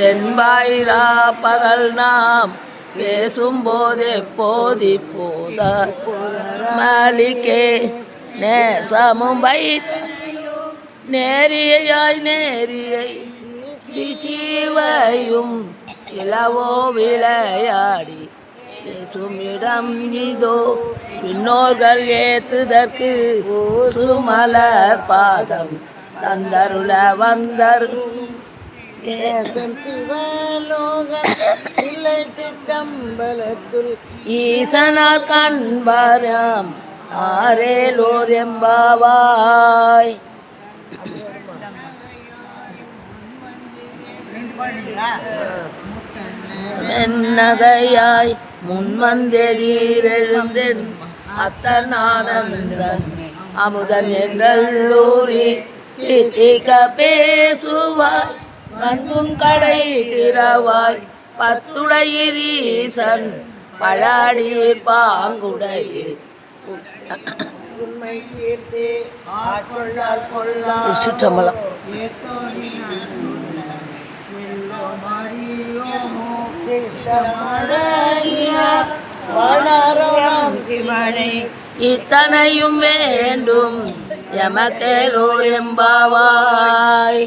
என்பாயிரா பகல் நாம் பேசும்போதே போதி போத மாலிகே நேசமும் வைத்த நேரியாய் நேரியை சிவயும் சிலவோ விளையாடி பேசுமிடம் இதோ பின்னோர்கள் ஏத்துதற்கு சுமலர் பாதம் தந்தருள வந்தர் ஈசனால் கண்பாராம் ஆரேலோர் எம்பாவாய். மென்னகையாய் முன்வந்தெதிரெழுந்தென் அத்தனானந்தன் அமுதன் என்றூரி திக பேசுவாய் வந்தும் கடை திறவாய் பத்துடையீசன் பழாடீர் பாங்குடையீர் திருச்சிற்றம்பலம். இத்தனையும் வேண்டும் எமக்கேலோர் எம்பாவாய்.